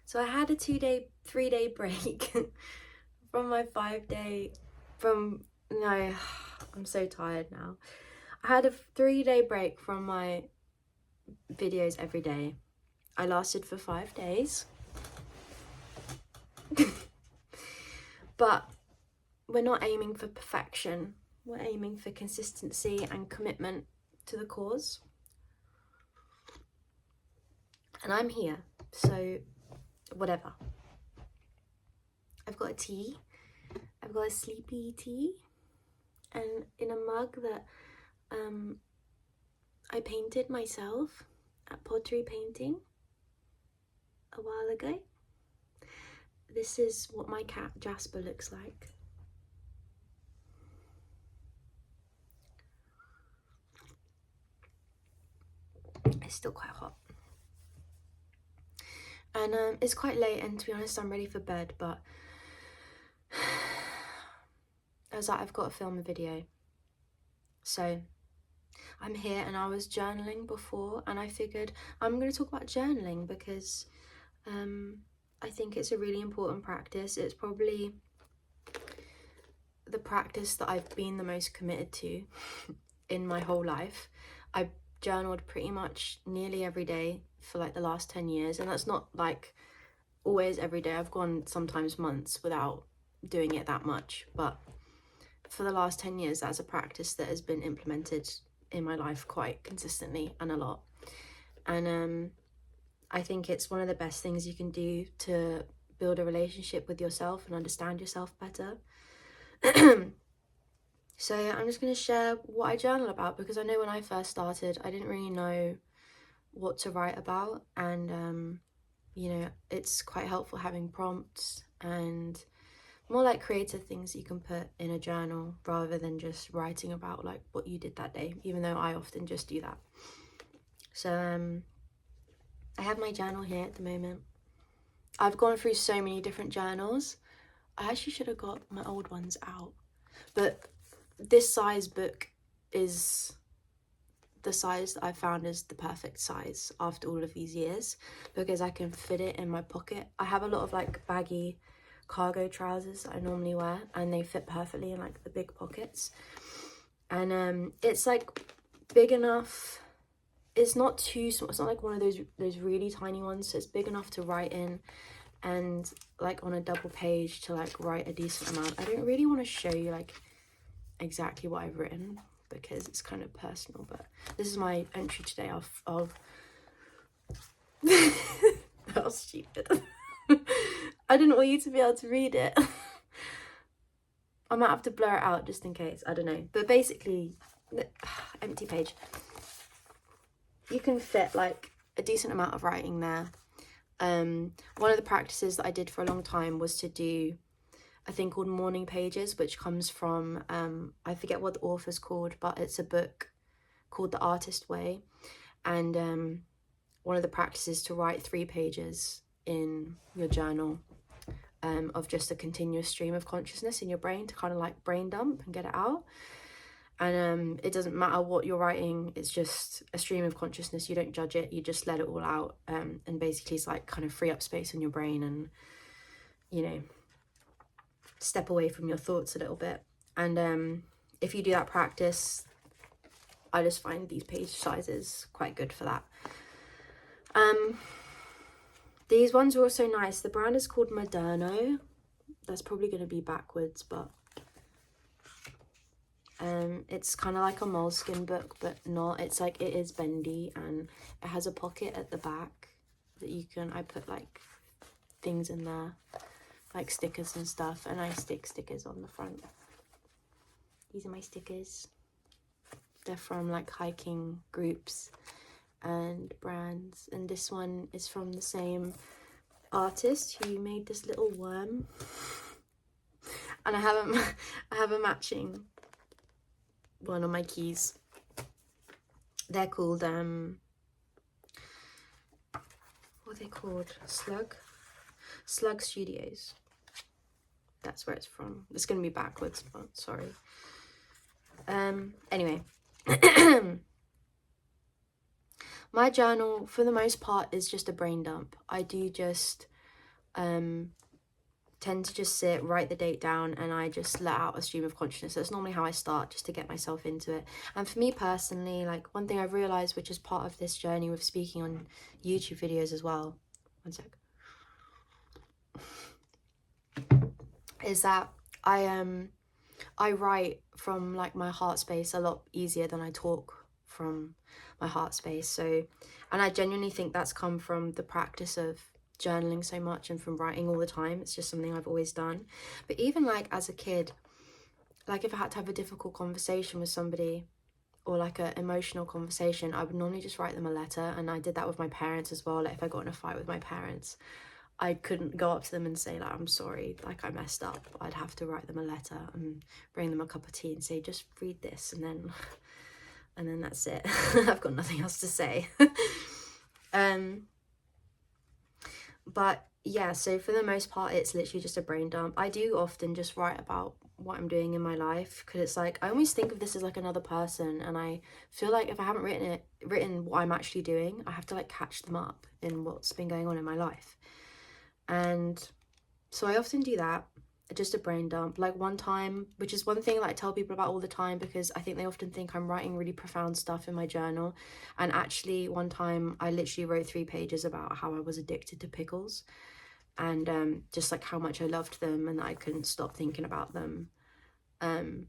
So I had a 3-day break from my 5-day, no, I'm so tired now. I had a 3-day break from my videos every day. I lasted for 5 days. But we're not aiming for perfection. We're aiming for consistency and commitment to the cause. And I'm here, so whatever. I've got a tea. I've got a sleepy tea, and in a mug that I painted myself at pottery painting a while ago. This is what my cat Jasper looks like. It's still quite hot. And it's quite late, and to be honest, I'm ready for bed, but I was like, I've got to film a video. So I'm here, and I was journaling before, and I figured I'm going to talk about journaling because I think it's a really important practice. It's probably the practice that I've been the most committed to in my whole life. I journaled pretty much nearly every day for like the last 10 years, and that's not like always every day. I've gone sometimes months without doing it that much, but for the last 10 years that's a practice that has been implemented in my life quite consistently and a lot. And I think it's one of the best things you can do to build a relationship with yourself and understand yourself better. So I'm just going to share what I journal about, because I know when I first started I didn't really know what to write about, and you know, it's quite helpful having prompts and more like creative things you can put in a journal rather than just writing about like what you did that day, even though I often just do that. So I have my journal here at the moment. I've gone through so many different journals. I actually should have got my old ones out, but this size book is the size that I found is the perfect size after all of these years, because I can fit it in my pocket. I have a lot of like baggy cargo trousers that I normally wear, and they fit perfectly in like the big pockets, and it's like big enough. It's not too small. It's not like one of those really tiny ones, so it's big enough to write in, and like on a double page to like write a decent amount. I don't really want to show you like exactly what I've written because it's kind of personal, but this is my entry today of that was stupid. I didn't want you to be able to read it. I might have to blur it out just in case, I don't know. But basically, empty page. You can fit like a decent amount of writing there. One of the practices that I did for a long time was to do a thing called morning pages, which comes from, I forget what the author's called, but it's a book called The Artist Way. And one of the practices to write 3 pages in your journal of just a continuous stream of consciousness in your brain to kind of like brain dump and get it out. And it doesn't matter what you're writing, it's just a stream of consciousness. You don't judge it, you just let it all out, and basically it's like kind of free up space in your brain and, you know, step away from your thoughts a little bit. And if you do that practice, I just find these page sizes quite good for that. These ones are also nice. The brand is called Moderno. That's probably going to be backwards, but it's kind of like a moleskin book, but not. It's like, it is bendy, and it has a pocket at the back that you can, I put like things in there, like stickers and stuff, and I stick stickers on the front. These are my stickers. They're from like hiking groups and brands, and this one is from the same artist who made this little worm. And I have a matching one on my keys. They're called what are they called? Slug Studios. That's where it's from. It's gonna be backwards, but sorry. Anyway. My journal, for the most part, is just a brain dump. I do just tend to just sit, write the date down, and I just let out a stream of consciousness. That's normally how I start, just to get myself into it. And for me personally, like, one thing I've realized, which is part of this journey with speaking on YouTube videos as well, one sec, is that I write from like my heart space a lot easier than I talk from my heart space. So, and I genuinely think that's come from the practice of journaling so much and from writing all the time. It's just something I've always done. But even like as a kid, like if I had to have a difficult conversation with somebody, or like an emotional conversation, I would normally just write them a letter. And I did that with my parents as well. Like if I got in a fight with my parents, I couldn't go up to them and say like, I'm sorry, like I messed up. I'd have to write them a letter and bring them a cup of tea and say, just read this, and then that's it. I've got nothing else to say. But yeah, so for the most part, it's literally just a brain dump. I do often just write about what I'm doing in my life, because it's like, I always think of this as like another person, and I feel like if I haven't written what I'm actually doing, I have to like catch them up in what's been going on in my life. And so I often do that, just a brain dump. Like one time, which is one thing that I tell people about all the time, because I think they often think I'm writing really profound stuff in my journal. And actually one time I literally wrote 3 pages about how I was addicted to pickles, and just like how much I loved them and that I couldn't stop thinking about them. And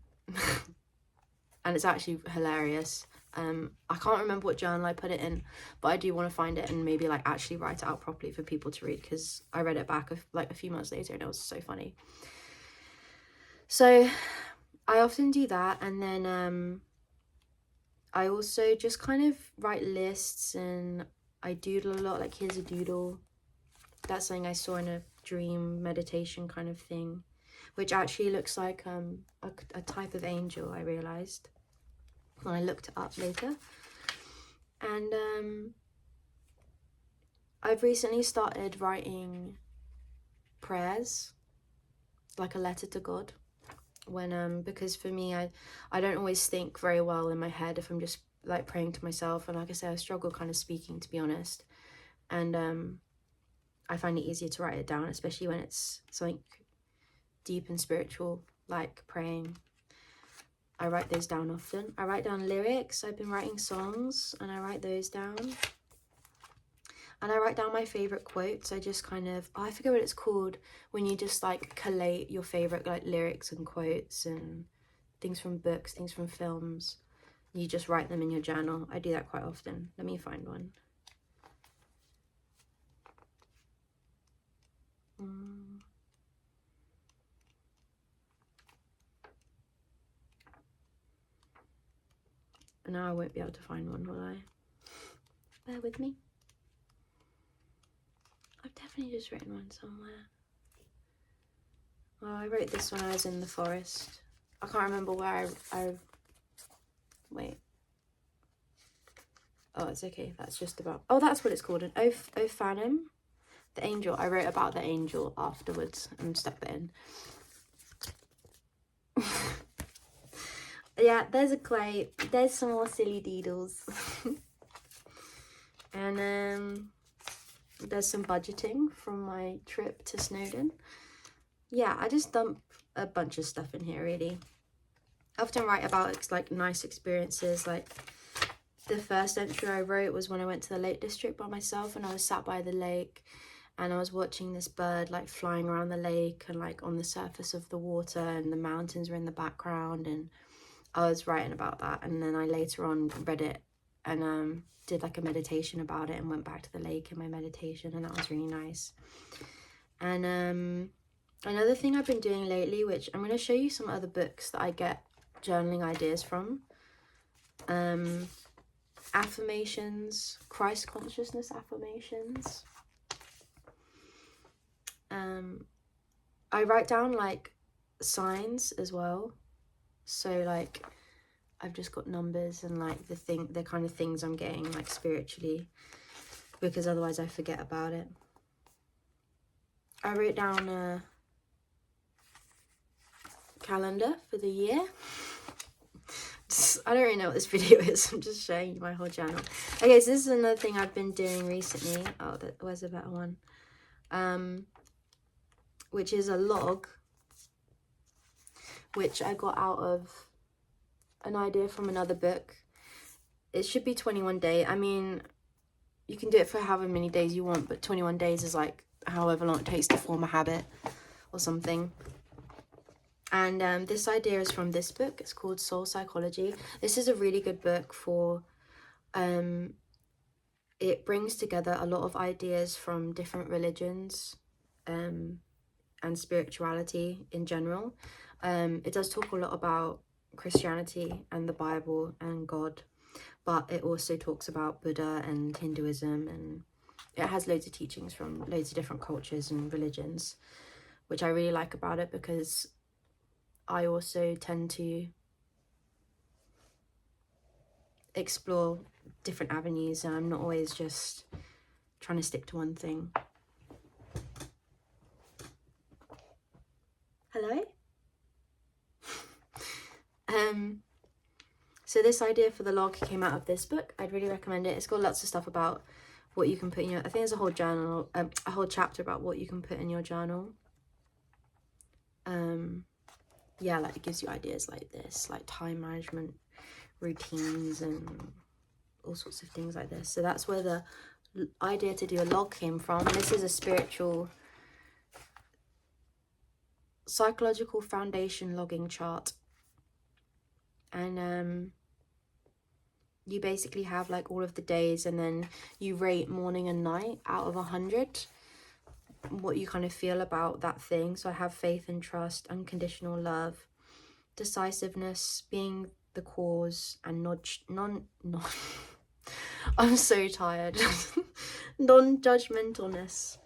it's actually hilarious. I can't remember what journal I put it in, but I do want to find it and maybe like actually write it out properly for people to read, because I read it back like a few months later and it was so funny. So I often do that, and then I also just kind of write lists, and I doodle a lot. Like here's a doodle. That's something I saw in a dream meditation kind of thing, which actually looks like a type of angel, I realized when I looked it up later. And I've recently started writing prayers, like a letter to God, when because for me, I don't always think very well in my head if I'm just like praying to myself. And like I said, I struggle kind of speaking, to be honest. And I find it easier to write it down, especially when it's something deep and spiritual, like praying. I write those down often. I write down lyrics. I've been writing songs, and I write those down. And I write down my favourite quotes. I just kind of, I forget what it's called, when you just like collate your favourite like lyrics and quotes and things from books, things from films. You just write them in your journal. I do that quite often. Let me find one. Now I won't be able to find one, will I? Bear with me. I've definitely just written one somewhere. Oh, I wrote this when I was in the forest. I can't remember where I wait. Oh, it's okay. That's just about... Oh, that's what it's called. An Ophanim. The angel. I wrote about the angel afterwards and stuck that in. Yeah, there's a quote. There's some more silly doodles. And there's some budgeting from my trip to Snowdon. Yeah, I just dump a bunch of stuff in here, really. I often write about like nice experiences. Like the first entry I wrote was when I went to the Lake District by myself, and I was sat by the lake and I was watching this bird like flying around the lake and like on the surface of the water, and the mountains were in the background, and I was writing about that. And then I later on read it and did like a meditation about it and went back to the lake in my meditation, and that was really nice. And another thing I've been doing lately, which I'm going to show you some other books that I get journaling ideas from. Affirmations, Christ consciousness affirmations. I write down like signs as well. So like I've just got numbers and like the kind of things I'm getting like spiritually, because otherwise I forget about it. I wrote down a calendar for the year. I don't really know what this video is. I'm just showing you my whole channel. Okay, so this is another thing I've been doing recently. Oh, where's a better one? which is a log, which I got out of an idea from another book. It should be 21 day. I mean, you can do it for however many days you want, but 21 days is like however long it takes to form a habit or something. And this idea is from this book. It's called Soul Psychology. This is a really good book for, it brings together a lot of ideas from different religions and spirituality in general. It does talk a lot about Christianity and the Bible and God, but it also talks about Buddha and Hinduism, and it has loads of teachings from loads of different cultures and religions, which I really like about it, because I also tend to explore different avenues, and I'm not always just trying to stick to one thing. Hello? So this idea for the log came out of this book. I'd really recommend it. It's got lots of stuff about what you can put in your, I think there's a whole journal, a whole chapter about what you can put in your journal. Yeah, like it gives you ideas like this, like time management routines and all sorts of things like this. So that's where the idea to do a log came from. This is a spiritual psychological foundation logging chart, and you basically have like all of the days, and then you rate morning and night out of 100 what you kind of feel about that thing. So I have faith and trust, unconditional love, decisiveness, being the cause, and I'm so tired. Non-judgmentalness.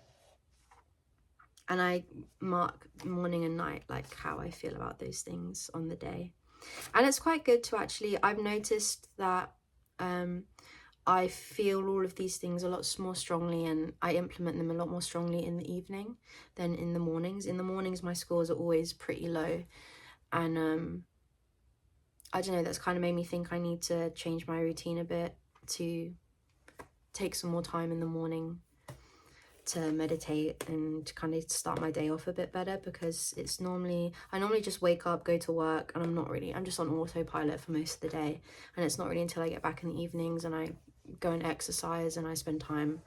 And I mark morning and night, like how I feel about those things on the day. And it's quite good to actually, I've noticed that I feel all of these things a lot more strongly, and I implement them a lot more strongly in the evening than in the mornings. In the mornings, my scores are always pretty low. And I don't know, that's kind of made me think I need to change my routine a bit, to take some more time in the morning to meditate and kind of start my day off a bit better, because I normally just wake up, go to work, and I'm just on autopilot for most of the day. And it's not really until I get back in the evenings and I go and exercise and I spend time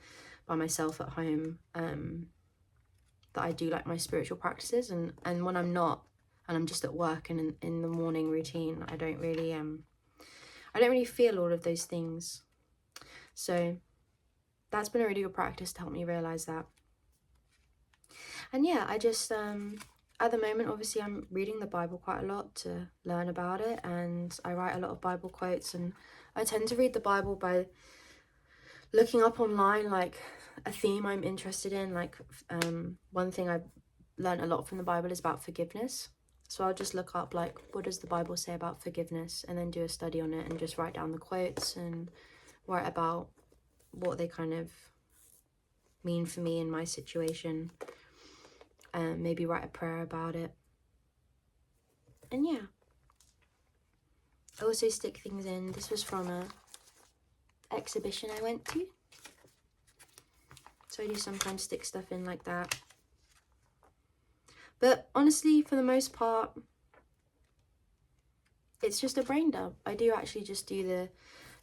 by myself at home that I do like my spiritual practices. And when I'm not, and I'm just at work and in the morning routine, I don't really feel all of those things. So that's been a really good practice to help me realize that. And yeah, I just at the moment, obviously I'm reading the Bible quite a lot to learn about it, and I write a lot of Bible quotes, and I tend to read the Bible by looking up online like a theme I'm interested in. Like one thing I've learned a lot from the Bible is about forgiveness. So I'll just look up like, what does the Bible say about forgiveness, and then do a study on it and just write down the quotes and write about what they kind of mean for me in my situation, and maybe write a prayer about it. And yeah, I also stick things in. This was from a exhibition I went to, so I do sometimes stick stuff in like that. But honestly, for the most part, it's just a brain dump. I do actually just do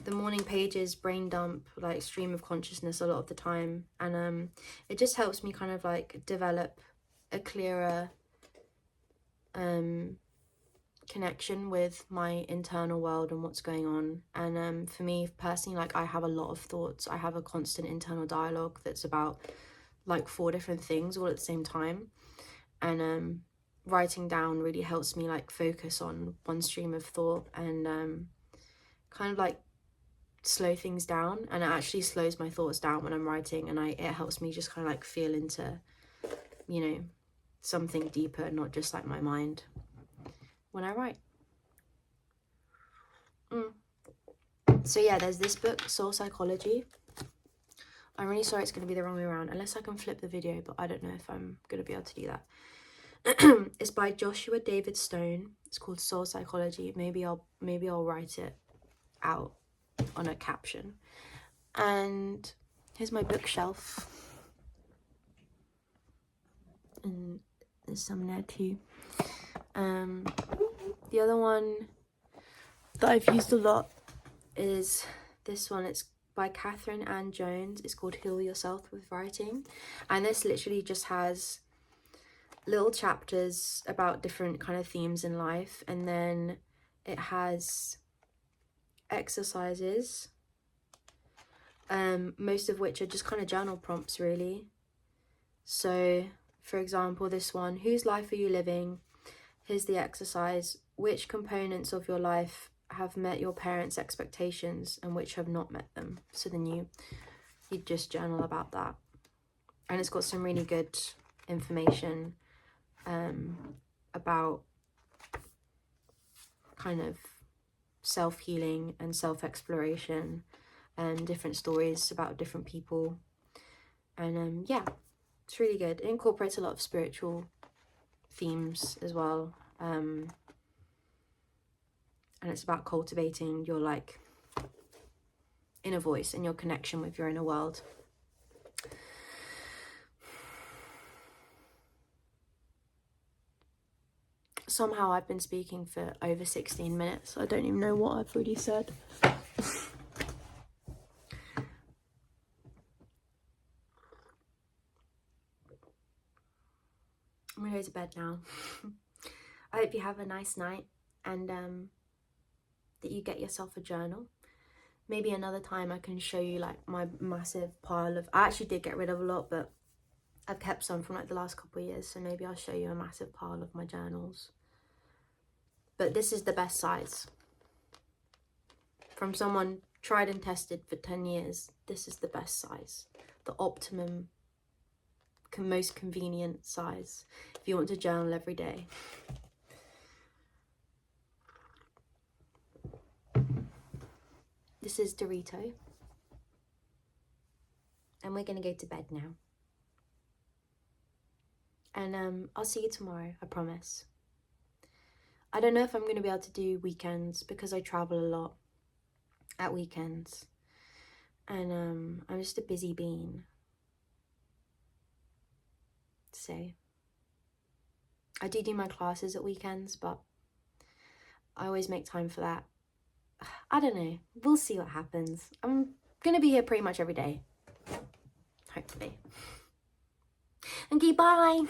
the morning pages brain dump, like stream of consciousness a lot of the time, and it just helps me kind of like develop a clearer connection with my internal world and what's going on. And for me personally, like I have a lot of thoughts. I have a constant internal dialogue that's about like 4 different things all at the same time, and writing down really helps me like focus on one stream of thought and kind of like slow things down. And it actually slows my thoughts down when I'm writing, and it helps me just kind of like feel into, you know, something deeper, not just like my mind when I write. So yeah, there's this book, Soul Psychology. I'm really sorry it's going to be the wrong way around, unless I can flip the video, but I don't know if I'm going to be able to do that. It's by Joshua David Stone. It's called Soul Psychology. Maybe I'll write it out on a caption. And here's my bookshelf. And there's some there too. The other one that I've used a lot is this one. It's by Catherine Ann Jones. It's called Heal Yourself with Writing, and this literally just has little chapters about different kind of themes in life, and then it has exercises, most of which are just kind of journal prompts really. So for example, this one, whose life are you living? Here's the exercise. Which components of your life have met your parents' expectations and which have not met them? So then you just journal about that, and it's got some really good information about kind of self-healing and self-exploration and different stories about different people. And yeah, it's really good. It incorporates a lot of spiritual themes as well, and it's about cultivating your like inner voice and your connection with your inner world. Somehow I've been speaking for over 16 minutes. I don't even know what I've already said. I'm gonna go to bed now. I hope you have a nice night, and that you get yourself a journal. Maybe another time I can show you like my massive pile of, I actually did get rid of a lot, but I've kept some from like the last couple of years, so maybe I'll show you a massive pile of my journals. But this is the best size. From someone tried and tested for 10 years, this is the best size. The optimum, most convenient size if you want to journal every day. This is Dorito. And we're going to go to bed now. And I'll see you tomorrow, I promise. I don't know if I'm going to be able to do weekends because I travel a lot at weekends. And I'm just a busy bean. So I do my classes at weekends, but I always make time for that. I don't know. We'll see what happens. I'm going to be here pretty much every day. Hopefully. Okay, bye.